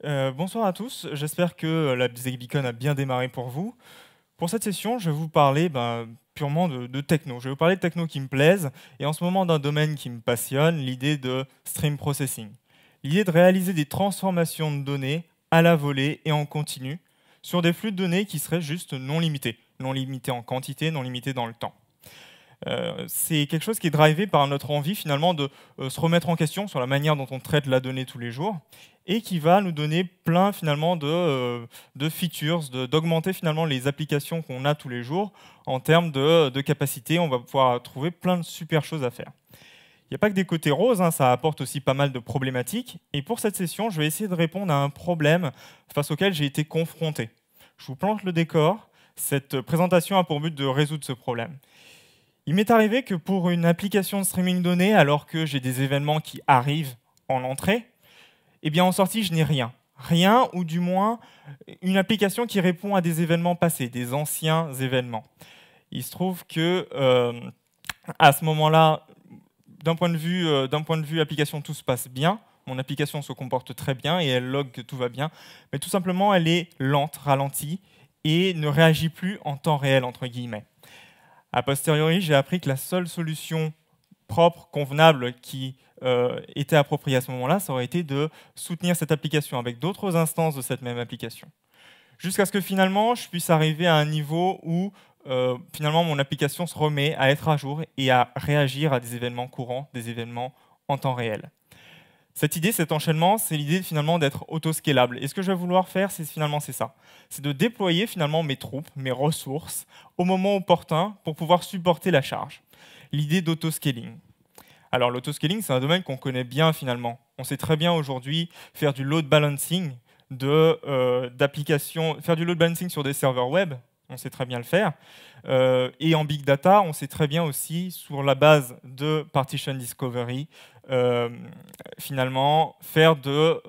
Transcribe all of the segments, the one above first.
Bonsoir à tous, j'espère que la ZigBeacon a bien démarré pour vous. Pour cette session, je vais vous parler purement de techno. Je vais vous parler de techno qui me plaisent et en ce moment d'un domaine qui me passionne, l'idée de stream processing. L'idée de réaliser des transformations de données à la volée et en continu sur des flux de données qui seraient juste non limités. Non limités en quantité, non limités dans le temps. C'est quelque chose qui est drivé par notre envie finalement de se remettre en question sur la manière dont on traite la donnée tous les jours et qui va nous donner plein finalement de features, d'augmenter finalement les applications qu'on a tous les jours en termes de capacité. On va pouvoir trouver plein de super choses à faire. Il n'y a pas que des côtés roses, hein, ça apporte aussi pas mal de problématiques. Et pour cette session, je vais essayer de répondre à un problème face auquel j'ai été confronté. Je vous plante le décor. Cette présentation a pour but de résoudre ce problème. Il m'est arrivé que pour une application de streaming données, alors que j'ai des événements qui arrivent en entrée, eh bien en sortie, je n'ai rien. Rien, ou du moins une application qui répond à des événements passés, des anciens événements. Il se trouve que à ce moment-là, d'un point de vue application, tout se passe bien. Mon application se comporte très bien et elle log que tout va bien. Mais tout simplement, elle est lente, ralentie et ne réagit plus en temps réel, entre guillemets. A posteriori, j'ai appris que la seule solution propre, convenable, qui était appropriée à ce moment-là, ça aurait été de soutenir cette application avec d'autres instances de cette même application. Jusqu'à ce que finalement, je puisse arriver à un niveau où finalement mon application se remet à être à jour et à réagir à des événements courants, des événements en temps réel. Cette idée, cet enchaînement, c'est l'idée finalement d'être autoscalable. Et ce que je vais vouloir faire, c'est ça. C'est de déployer finalement mes troupes, mes ressources, au moment opportun pour pouvoir supporter la charge. L'idée d'autoscaling. Alors l'autoscaling, c'est un domaine qu'on connaît bien finalement. On sait très bien aujourd'hui faire du load balancing d'applications, faire du load balancing sur des serveurs web. On sait très bien le faire. Et en big data, on sait très bien aussi, sur la base de partition discovery, finalement, faire de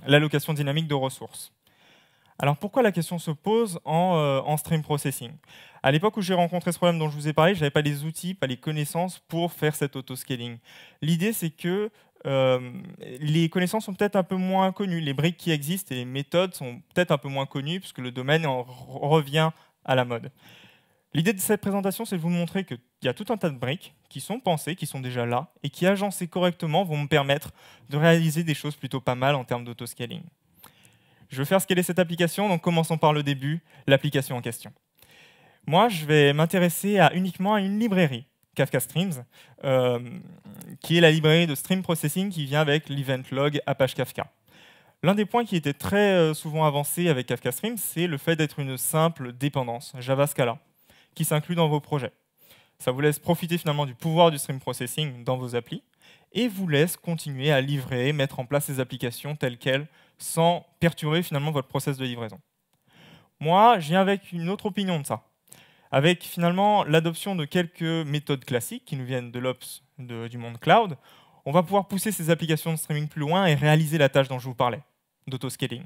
l'allocation dynamique de ressources. Alors pourquoi la question se pose en stream processing? À l'époque où j'ai rencontré ce problème dont je vous ai parlé, je n'avais pas les outils, pas les connaissances pour faire cet autoscaling. L'idée, c'est que les connaissances sont peut-être un peu moins connues. Les briques qui existent et les méthodes sont peut-être un peu moins connues puisque le domaine revient à la mode. L'idée de cette présentation, c'est de vous montrer qu'il y a tout un tas de briques qui sont pensées, qui sont déjà là, et qui, agencées correctement, vont me permettre de réaliser des choses plutôt pas mal en termes d'autoscaling. Je vais faire scaler cette application, donc commençons par le début, l'application en question. Moi, je vais m'intéresser uniquement à une librairie, Kafka Streams, qui est la librairie de stream processing qui vient avec l'event log Apache Kafka. L'un des points qui était très souvent avancé avec Kafka Streams, c'est le fait d'être une simple dépendance, Java Scala, qui s'inclut dans vos projets. Ça vous laisse profiter finalement du pouvoir du stream processing dans vos applis et vous laisse continuer à livrer, mettre en place ces applications telles quelles sans perturber finalement votre process de livraison. Moi, je viens avec une autre opinion de ça. Avec finalement l'adoption de quelques méthodes classiques qui nous viennent de l'Ops du monde cloud, on va pouvoir pousser ces applications de streaming plus loin et réaliser la tâche dont je vous parlais, d'autoscaling.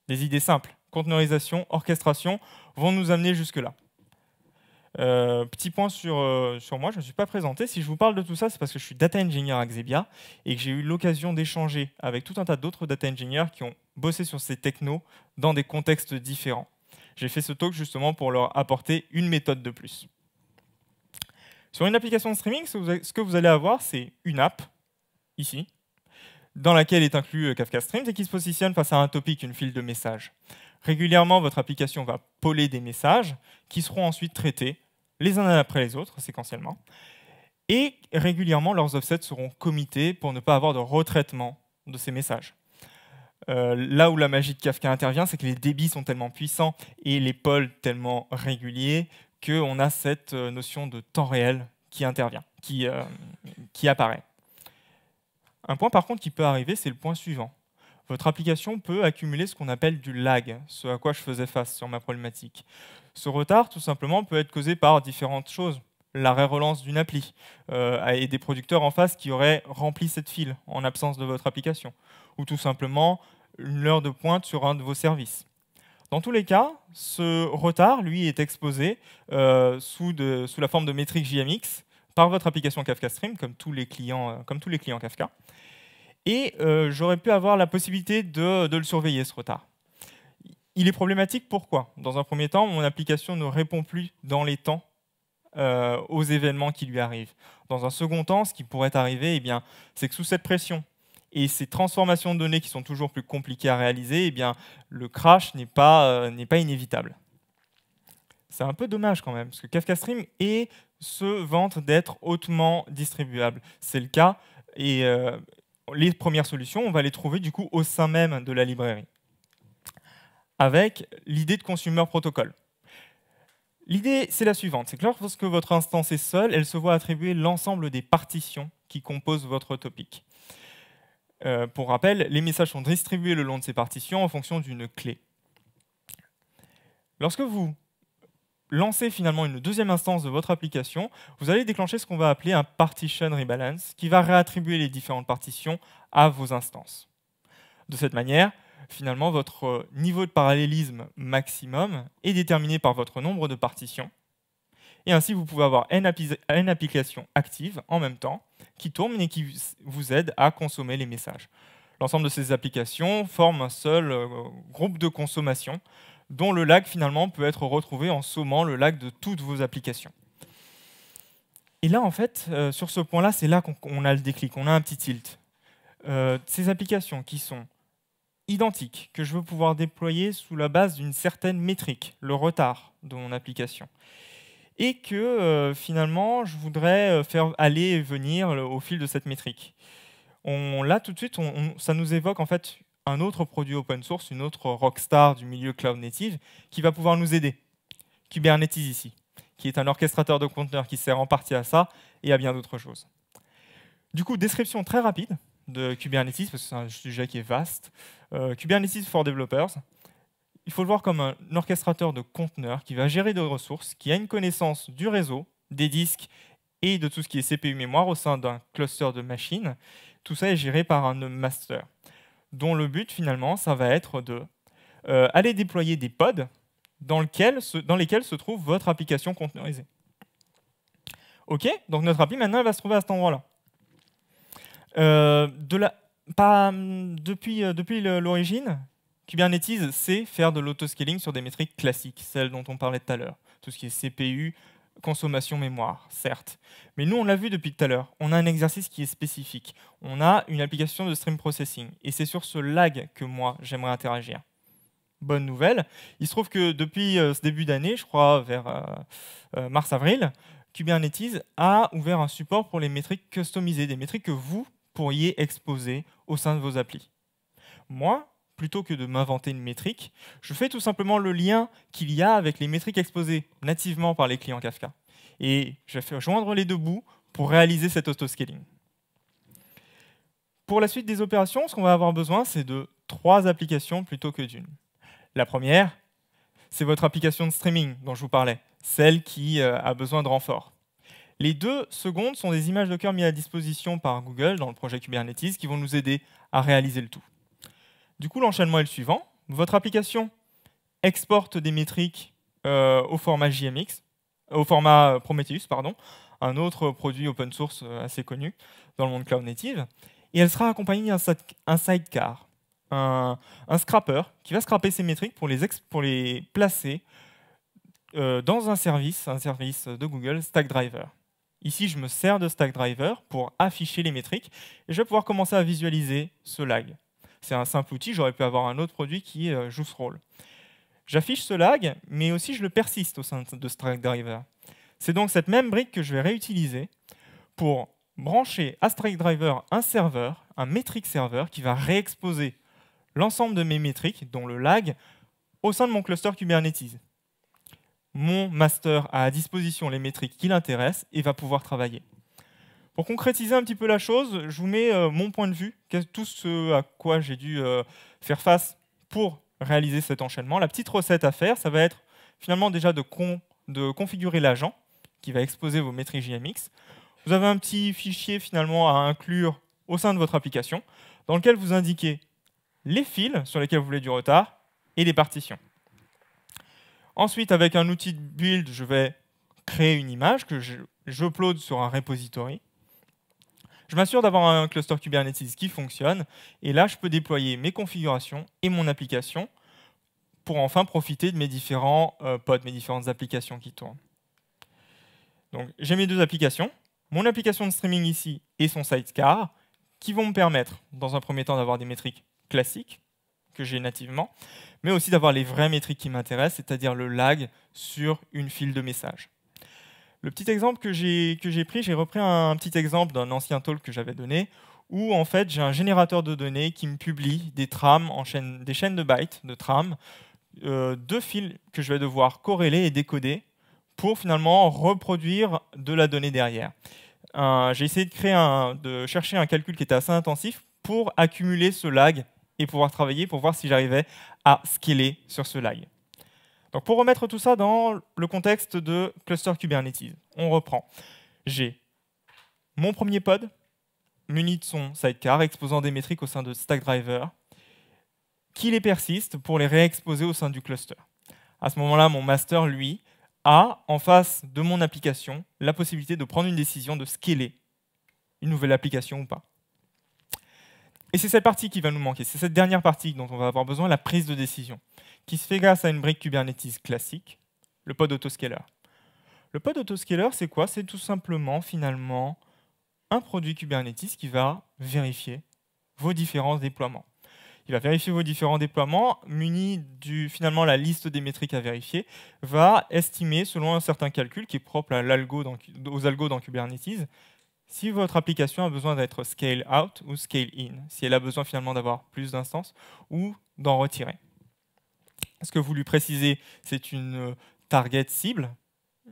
Des idées simples, conteneurisation, orchestration, vont nous amener jusque-là. Petit point sur moi, je ne me suis pas présenté. Si je vous parle de tout ça, c'est parce que je suis data engineer à Xebia et que j'ai eu l'occasion d'échanger avec tout un tas d'autres data engineers qui ont bossé sur ces technos dans des contextes différents. J'ai fait ce talk justement pour leur apporter une méthode de plus. Sur une application de streaming, ce que vous allez avoir, c'est une app, ici, dans laquelle est inclus Kafka Streams et qui se positionne face à un topic, une file de messages. Régulièrement, votre application va poller des messages qui seront ensuite traités les uns après les autres, séquentiellement. Et régulièrement, leurs offsets seront committés pour ne pas avoir de retraitement de ces messages. Là où la magie de Kafka intervient, c'est que les débits sont tellement puissants et les polls tellement réguliers qu'on a cette notion de temps réel qui intervient, qui apparaît. Un point par contre qui peut arriver, c'est le point suivant. Votre application peut accumuler ce qu'on appelle du lag, ce à quoi je faisais face sur ma problématique. Ce retard, tout simplement, peut être causé par différentes choses. L'arrêt relance d'une appli et des producteurs en face qui auraient rempli cette file en absence de votre application. Ou tout simplement une heure de pointe sur un de vos services. Dans tous les cas, ce retard, lui, est exposé sous la forme de métriques JMX par votre application Kafka Stream, comme tous les clients Kafka. Et j'aurais pu avoir la possibilité de le surveiller, ce retard. Il est problématique, pourquoi? Dans un premier temps, mon application ne répond plus dans les temps aux événements qui lui arrivent. Dans un second temps, ce qui pourrait arriver, eh bien, c'est que sous cette pression et ces transformations de données qui sont toujours plus compliquées à réaliser, eh bien, le crash n'est pas inévitable. C'est un peu dommage quand même, parce que Kafka Stream se vante d'être hautement distribuable. C'est le cas, et les premières solutions, on va les trouver du coup au sein même de la librairie, avec l'idée de Consumer Protocol. L'idée, c'est la suivante, c'est que lorsque votre instance est seule, elle se voit attribuer l'ensemble des partitions qui composent votre topic. Pour rappel, les messages sont distribués le long de ces partitions en fonction d'une clé. Lorsque vous lancez finalement une deuxième instance de votre application, vous allez déclencher ce qu'on va appeler un partition rebalance, qui va réattribuer les différentes partitions à vos instances. De cette manière, finalement, votre niveau de parallélisme maximum est déterminé par votre nombre de partitions. Et ainsi, vous pouvez avoir une application active en même temps, qui tourne et qui vous aide à consommer les messages. L'ensemble de ces applications forment un seul groupe de consommation, dont le lag finalement peut être retrouvé en sommant le lag de toutes vos applications. Et là, en fait, sur ce point-là, c'est là qu'on a le déclic, on a un petit tilt. Ces applications qui sont identiques, que je veux pouvoir déployer sous la base d'une certaine métrique, le retard de mon application, et que finalement, je voudrais faire aller et venir au fil de cette métrique. Là, tout de suite, ça nous évoque en fait un autre produit open source, une autre rockstar du milieu cloud native, qui va pouvoir nous aider. Kubernetes ici, qui est un orchestrateur de conteneurs qui sert en partie à ça et à bien d'autres choses. Du coup, description très rapide de Kubernetes, parce que c'est un sujet qui est vaste. Kubernetes for Developers, il faut le voir comme un orchestrateur de conteneurs qui va gérer des ressources, qui a une connaissance du réseau, des disques et de tout ce qui est CPU mémoire au sein d'un cluster de machines. Tout ça est géré par un master, dont le but finalement, ça va être de aller déployer des pods dans lesquels se trouve votre application conteneurisée. OK, donc notre appli maintenant elle va se trouver à cet endroit-là. Depuis l'origine, Kubernetes sait faire de l'autoscaling sur des métriques classiques, celles dont on parlait tout à l'heure. Tout ce qui est CPU, consommation mémoire, certes. Mais nous, on l'a vu depuis tout à l'heure, on a un exercice qui est spécifique. On a une application de stream processing. Et c'est sur ce lag que moi, j'aimerais interagir. Bonne nouvelle, il se trouve que depuis ce début d'année, je crois vers mars-avril, Kubernetes a ouvert un support pour les métriques customisées, des métriques que vous pourriez exposer au sein de vos applis. Moi, plutôt que de m'inventer une métrique, je fais tout simplement le lien qu'il y a avec les métriques exposées nativement par les clients Kafka. Et je vais faire joindre les deux bouts pour réaliser cet autoscaling. Pour la suite des opérations, ce qu'on va avoir besoin, c'est de 3 applications plutôt que d'une. La première, c'est votre application de streaming dont je vous parlais, celle qui a besoin de renfort. Les 2 secondes sont des images Docker mises à disposition par Google dans le projet Kubernetes qui vont nous aider à réaliser le tout. Du coup, l'enchaînement est le suivant. Votre application exporte des métriques au format JMX, au format Prometheus, pardon, un autre produit open source assez connu dans le monde cloud native, et elle sera accompagnée d'un sidecar, un scrapper qui va scraper ces métriques pour les placer dans un service de Google, Stackdriver. Ici, je me sers de Stackdriver pour afficher les métriques et je vais pouvoir commencer à visualiser ce lag. C'est un simple outil, j'aurais pu avoir un autre produit qui joue ce rôle. J'affiche ce lag, mais aussi je le persiste au sein de Stackdriver. C'est donc cette même brique que je vais réutiliser pour brancher à Stackdriver un serveur, un metric server, qui va réexposer l'ensemble de mes métriques, dont le lag, au sein de mon cluster Kubernetes. Mon master a à disposition les métriques qui l'intéressent et va pouvoir travailler. Pour concrétiser un petit peu la chose, je vous mets mon point de vue, tout ce à quoi j'ai dû faire face pour réaliser cet enchaînement. La petite recette à faire, ça va être finalement déjà de configurer l'agent qui va exposer vos métriques JMX. Vous avez un petit fichier finalement à inclure au sein de votre application dans lequel vous indiquez les fils sur lesquels vous voulez du retard et les partitions. Ensuite, avec un outil de build, je vais créer une image que j'upload sur un repository. Je m'assure d'avoir un cluster Kubernetes qui fonctionne, et là, je peux déployer mes configurations et mon application pour enfin profiter de mes différents pods, mes différentes applications qui tournent. Donc, j'ai mes deux applications, mon application de streaming ici et son sidecar, qui vont me permettre, dans un premier temps, d'avoir des métriques classiques, que j'ai nativement, mais aussi d'avoir les vraies métriques qui m'intéressent, c'est-à-dire le lag sur une file de messages. Le petit exemple que j'ai pris, j'ai repris un petit exemple d'un ancien talk que j'avais donné, où en fait j'ai un générateur de données qui me publie des trames des chaînes de bytes, de trames, de fils que je vais devoir corréler et décoder pour finalement reproduire de la donnée derrière. J'ai essayé de chercher un calcul qui était assez intensif pour accumuler ce lag et pouvoir travailler pour voir si j'arrivais à scaler sur ce lag. Donc pour remettre tout ça dans le contexte de cluster Kubernetes, on reprend. J'ai mon premier pod, muni de son sidecar, exposant des métriques au sein de Stackdriver, qui les persiste pour les réexposer au sein du cluster. À ce moment-là, mon master, lui, a, en face de mon application, la possibilité de prendre une décision de scaler une nouvelle application ou pas. Et c'est cette partie qui va nous manquer, c'est cette dernière partie dont on va avoir besoin, la prise de décision, qui se fait grâce à une brique Kubernetes classique, le pod autoscaler. Le pod autoscaler, c'est quoi? C'est tout simplement, finalement, un produit Kubernetes qui va vérifier vos différents déploiements. Il va vérifier vos différents déploiements, muni finalement la liste des métriques à vérifier, va estimer, selon un certain calcul qui est propre aux algos dans Kubernetes, si votre application a besoin d'être scale out ou scale in, si elle a besoin finalement d'avoir plus d'instances ou d'en retirer. Ce que vous lui précisez, c'est une target cible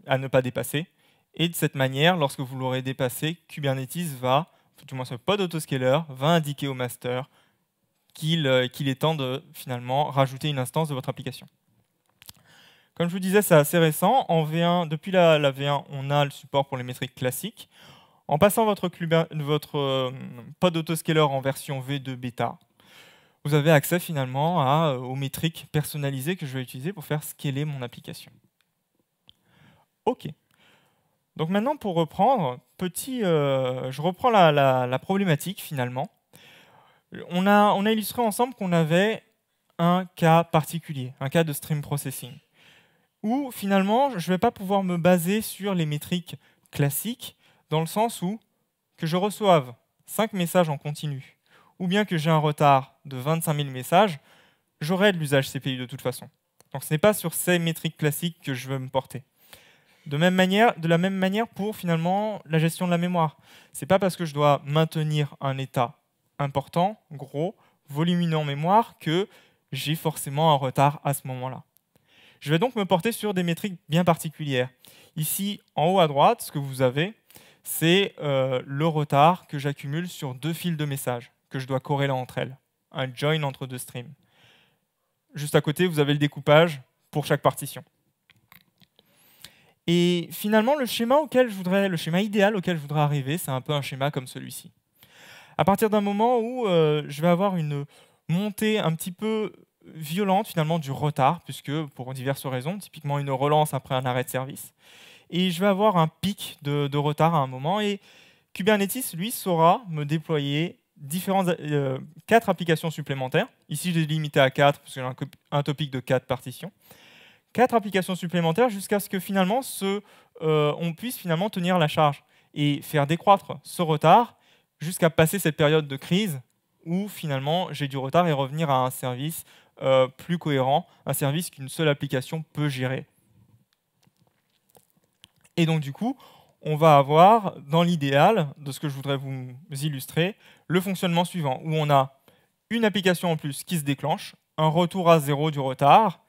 à ne pas dépasser. Et de cette manière, lorsque vous l'aurez dépassé, Kubernetes va, du moins ce pod autoscaler, va indiquer au master qu'il est temps de finalement rajouter une instance de votre application. Comme je vous disais, c'est assez récent. En V1, depuis la V1, on a le support pour les métriques classiques. En passant votre pod autoscaler en version V2 bêta, vous avez accès finalement aux métriques personnalisées que je vais utiliser pour faire scaler mon application. OK. Donc maintenant, pour reprendre, je reprends la problématique finalement. On a illustré ensemble qu'on avait un cas particulier, un cas de stream processing, où finalement, je ne vais pas pouvoir me baser sur les métriques classiques, dans le sens où que je reçoive 5 messages en continu, ou bien que j'ai un retard de 25 000 messages, j'aurai de l'usage CPU de toute façon. Donc ce n'est pas sur ces métriques classiques que je veux me porter. De la même manière pour finalement la gestion de la mémoire. Ce n'est pas parce que je dois maintenir un état important, gros, volumineux en mémoire, que j'ai forcément un retard à ce moment-là. Je vais donc me porter sur des métriques bien particulières. Ici, en haut à droite, ce que vous avez, c'est le retard que j'accumule sur 2 fils de messages que je dois corréler entre elles, un join entre 2 streams. Juste à côté, vous avez le découpage pour chaque partition. Et finalement, le schéma idéal auquel je voudrais arriver, c'est un peu un schéma comme celui-ci. À partir d'un moment où je vais avoir une montée un petit peu violente finalement du retard, puisque pour diverses raisons, typiquement une relance après un arrêt de service, et je vais avoir un pic de retard à un moment, et Kubernetes, lui, saura me déployer 4 applications supplémentaires. Ici, je l'ai limité à 4, parce que j'ai un topic de 4 partitions. 4 applications supplémentaires jusqu'à ce que finalement on puisse finalement tenir la charge et faire décroître ce retard jusqu'à passer cette période de crise où finalement j'ai du retard et revenir à un service plus cohérent, un service qu'une seule application peut gérer. Et donc du coup, on va avoir, dans l'idéal de ce que je voudrais vous illustrer, le fonctionnement suivant, où on a une application en plus qui se déclenche, un retour à zéro du retard,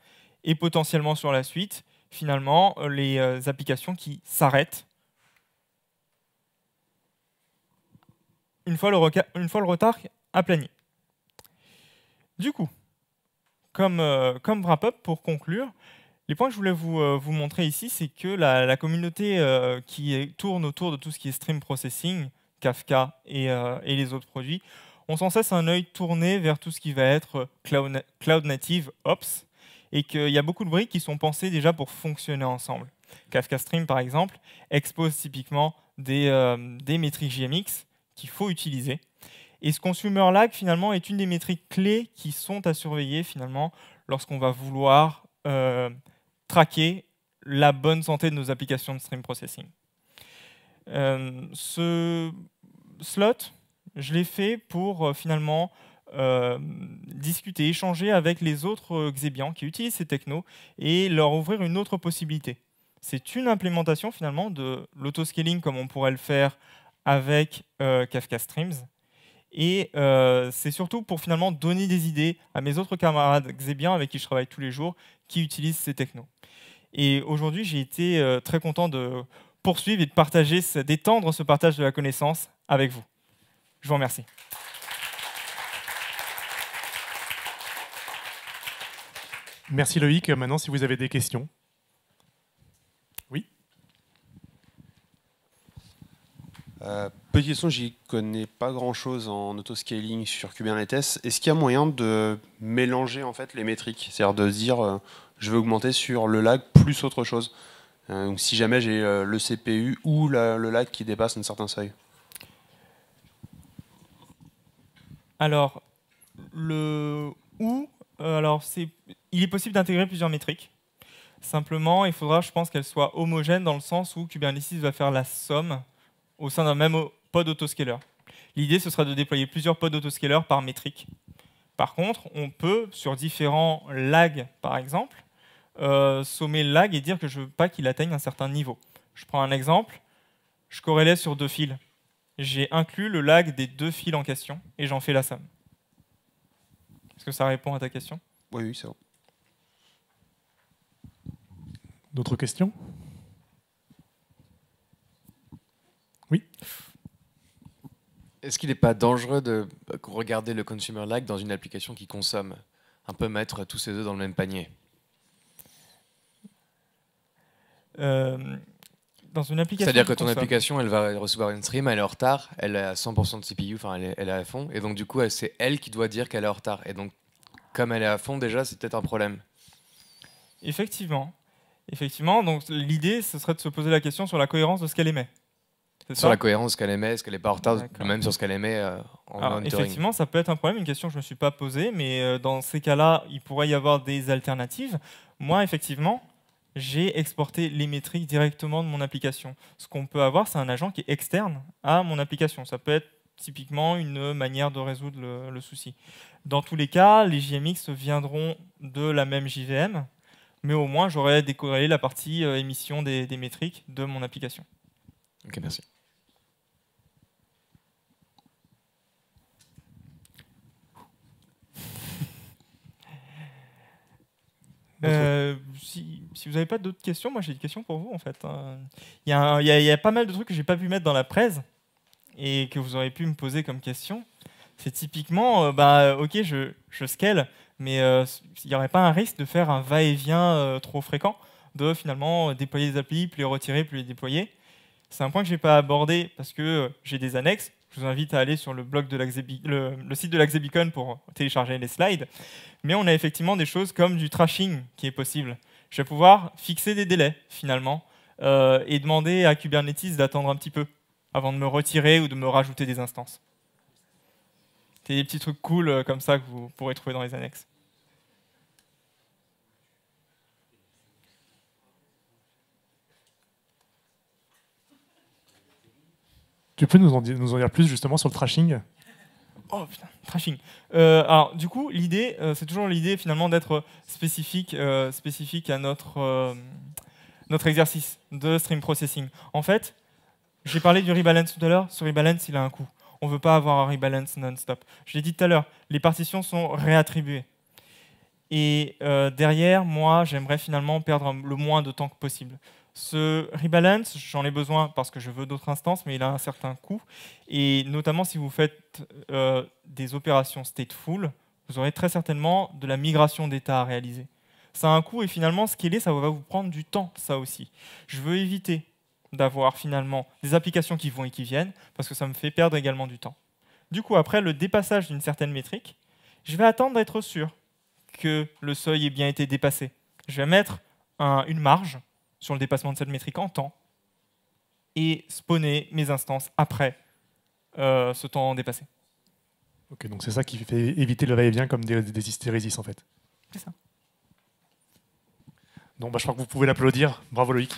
et potentiellement sur la suite, finalement, les applications qui s'arrêtent une fois le retard aplani. Du coup, comme wrap-up, pour conclure, les points que je voulais vous montrer ici, c'est que la communauté qui tourne autour de tout ce qui est stream processing, Kafka et les autres produits, ont sans cesse un œil tourné vers tout ce qui va être cloud native Ops, et qu'il y a beaucoup de briques qui sont pensées déjà pour fonctionner ensemble. Kafka Stream, par exemple, expose typiquement des métriques JMX qu'il faut utiliser. Et ce consumer lag, finalement, est une des métriques clés qui sont à surveiller, finalement, lorsqu'on va vouloir traquer la bonne santé de nos applications de stream processing. Ce slot, je l'ai fait pour finalement discuter, échanger avec les autres Xebians qui utilisent ces technos et leur ouvrir une autre possibilité. C'est une implémentation finalement de l'autoscaling comme on pourrait le faire avec Kafka Streams. Et c'est surtout pour finalement donner des idées à mes autres camarades Xebians avec qui je travaille tous les jours qui utilisent ces technos. Et aujourd'hui, j'ai été très content de poursuivre et de partager, d'étendre ce partage de la connaissance avec vous. Je vous remercie. Merci Loïc. Maintenant, si vous avez des questions. Oui. Petite question, j'y connais pas grand-chose en autoscaling sur Kubernetes. Est-ce qu'il y a moyen de mélanger en fait les métriques? C'est-à-dire de se dire, je veux augmenter sur le lag plus autre chose. Donc si jamais j'ai le CPU ou le lag qui dépasse un certain seuil. Alors, il est possible d'intégrer plusieurs métriques. Simplement, il faudra, je pense, qu'elles soient homogènes dans le sens où Kubernetes va faire la somme au sein d'un même pod autoscaler. L'idée, ce sera de déployer plusieurs pods autoscaler par métrique. Par contre, on peut, sur différents lags, par exemple, sommer le lag et dire que je ne veux pas qu'il atteigne un certain niveau. Je prends un exemple, je corrélais sur 2 fils. J'ai inclus le lag des 2 fils en question et j'en fais la somme. Est-ce que ça répond à ta question? Oui, oui, c'est bon. D'autres questions? Oui. Est-ce qu'il n'est pas dangereux de regarder le consumer lag dans une application qui consomme? Un peu mettre tous ses œufs dans le même panier. Dans une application. C'est-à-dire que ton application, elle va recevoir une stream, elle est en retard, elle est à 100% de CPU, enfin elle est à fond, et donc du coup, c'est elle qui doit dire qu'elle est en retard. Et donc, comme elle est à fond, déjà, c'est peut-être un problème. Effectivement. Effectivement, donc l'idée, ce serait de se poser la question sur la cohérence de ce qu'elle émet. Sur la cohérence, ce qu'elle émet, est-ce qu'elle n'est pas en retard, même sur ce qu'elle émet en monitoring. Effectivement, ça peut être un problème, une question que je ne me suis pas posée, mais dans ces cas-là, il pourrait y avoir des alternatives. Moi, effectivement, j'ai exporté les métriques directement de mon application. Ce qu'on peut avoir, c'est un agent qui est externe à mon application. Ça peut être typiquement une manière de résoudre le souci. Dans tous les cas, les JMX viendront de la même JVM, mais au moins, j'aurais décorrélé la partie émission des métriques de mon application. Ok, merci. Si vous n'avez pas d'autres questions, moi j'ai une question pour vous en fait. Il y a pas mal de trucs que j'ai pas pu mettre dans la presse et que vous auriez pu me poser comme question. C'est typiquement, ok, je scale, mais il n'y aurait pas un risque de faire un va-et-vient trop fréquent, de finalement déployer des API, puis les retirer, puis les déployer. C'est un point que je n'ai pas abordé parce que j'ai des annexes. Je vous invite à aller sur le blog de le site de la Xebicon pour télécharger les slides. Mais on a effectivement des choses comme du trashing qui est possible. Je vais pouvoir fixer des délais, finalement, et demander à Kubernetes d'attendre un petit peu avant de me retirer ou de me rajouter des instances. C'est des petits trucs cool comme ça que vous pourrez trouver dans les annexes. Tu peux nous en dire plus justement sur le trashing? Oh putain, trashing. Alors du coup, l'idée, c'est toujours l'idée finalement d'être spécifique à notre exercice de stream processing. En fait, j'ai parlé du rebalance tout à l'heure. Ce rebalance, il a un coût. On ne veut pas avoir un rebalance non-stop. Je l'ai dit tout à l'heure, les partitions sont réattribuées. Et derrière, moi, j'aimerais finalement perdre le moins de temps que possible. Ce rebalance, j'en ai besoin parce que je veux d'autres instances, mais il a un certain coût. Et notamment, si vous faites des opérations stateful, vous aurez très certainement de la migration d'état à réaliser. Ça a un coût et finalement, scaler, ça va vous prendre du temps, ça aussi. Je veux éviter d'avoir finalement des applications qui vont et qui viennent, parce que ça me fait perdre également du temps. Du coup, après le dépassage d'une certaine métrique, je vais attendre d'être sûr que le seuil ait bien été dépassé. Je vais mettre une marge sur le dépassement de cette métrique en temps et spawner mes instances après ce temps dépassé. Ok, donc c'est ça qui fait éviter le va-et-vient comme des hystérésis en fait. C'est ça. Donc je crois que vous pouvez l'applaudir. Bravo Loïc.